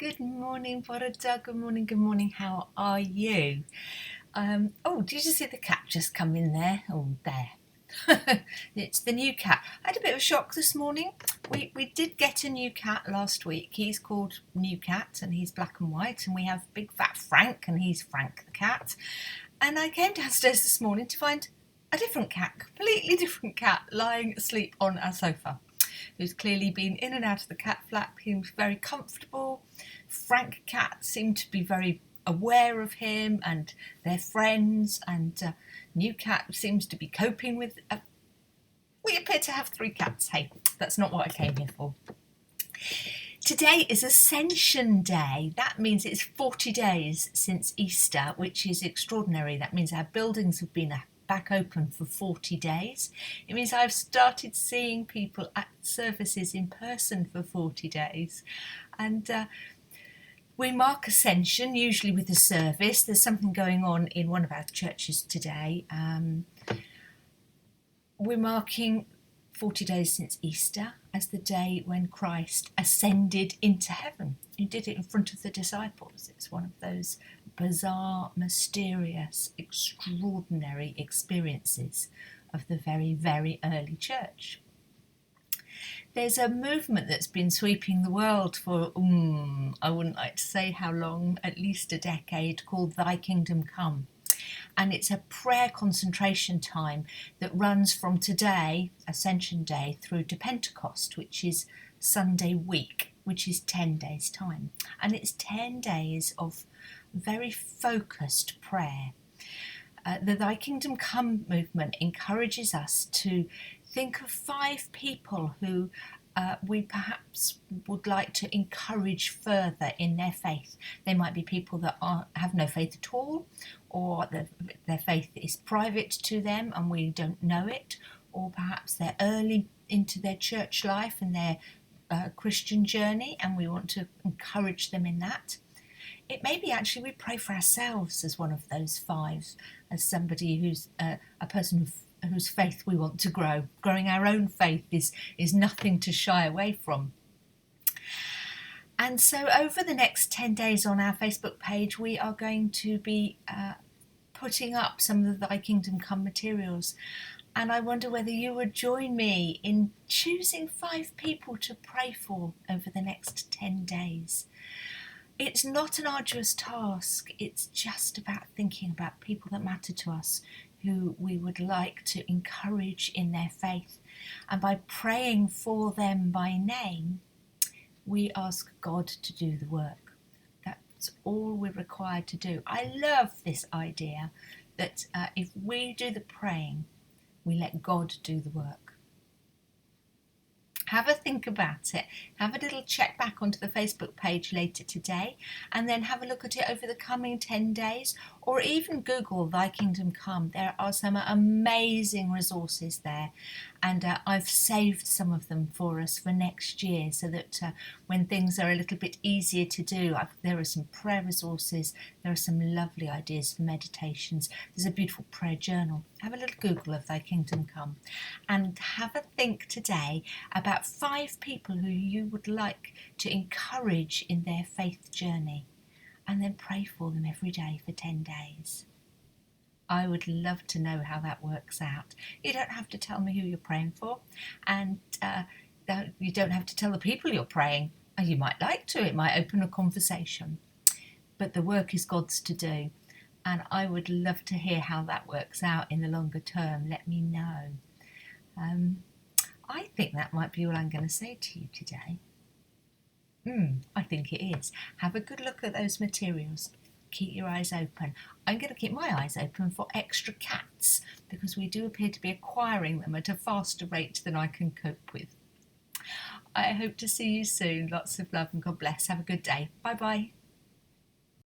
Good morning, Borada. Good morning, good morning. How are you? Did you see the cat just come in there? Oh, there. It's the new cat. I had a bit of a shock this morning. We did get a new cat last week. He's called New Cat and he's black and white, and we have big fat Frank and he's Frank the cat. And I came downstairs this morning to find a different cat, completely different cat, lying asleep on our sofa, who's clearly been in and out of the cat flap. He was very comfortable. Frank cat seemed to be very aware of him and their friends, and New Cat seems to be coping with. We appear to have 3 cats. Hey, that's not what I came here for. Today is Ascension Day. That means it's 40 days since Easter, which is extraordinary. That means our buildings have been back open for 40 days. It means I've started seeing people at services in person for 40 days. And we mark Ascension, usually with a service. There's something going on in one of our churches today. We're marking 40 days since Easter as the day when Christ ascended into heaven. He did it in front of the disciples. It's one of those bizarre, mysterious, extraordinary experiences of the very, very early church. There's a movement that's been sweeping the world for, I wouldn't like to say how long, at least a decade, called Thy Kingdom Come. And it's a prayer concentration time that runs from today, Ascension Day, through to Pentecost, which is Sunday week, which is 10 days' time. And it's 10 days of very focused prayer. The Thy Kingdom Come movement encourages us to think of 5 people who we perhaps would like to encourage further in their faith. They might be people that have no faith at all, or their faith is private to them and we don't know it, or perhaps they're early into their church life and their Christian journey and we want to encourage them in that. It may be actually we pray for ourselves as one of those 5, as somebody who's a person whose faith we want to grow. Growing our own faith is nothing to shy away from. And so over the next 10 days on our Facebook page, we are going to be putting up some of the Thy Kingdom Come materials. And I wonder whether you would join me in choosing 5 people to pray for over the next 10 days. It's not an arduous task. It's just about thinking about people that matter to us, who we would like to encourage in their faith. And by praying for them by name, we ask God to do the work. That's all we're required to do. I love this idea that if we do the praying, we let God do the work. Have a think about it. Have a little check back onto the Facebook page later today, and then have a look at it over the coming 10 days, or even Google Thy Kingdom Come. There are some amazing resources there, and I've saved some of them for us for next year, so that when things are a little bit easier to do, there are some prayer resources, there are some lovely ideas for meditations. There's a beautiful prayer journal. Have a little Google of Thy Kingdom Come, and have a think today about 5 people who you would like to encourage in their faith journey, and then pray for them every day for 10 days. I would love to know how that works out. You don't have to tell me who you're praying for, and you don't have to tell the people you're praying. You might like to. It might open a conversation. But the work is God's to do, and I would love to hear how that works out in the longer term. Let me know. I think that might be all I'm going to say to you today. I think it is. Have a good look at those materials. Keep your eyes open. I'm going to keep my eyes open for extra cats, because we do appear to be acquiring them at a faster rate than I can cope with. I hope to see you soon. Lots of love and God bless. Have a good day. Bye bye.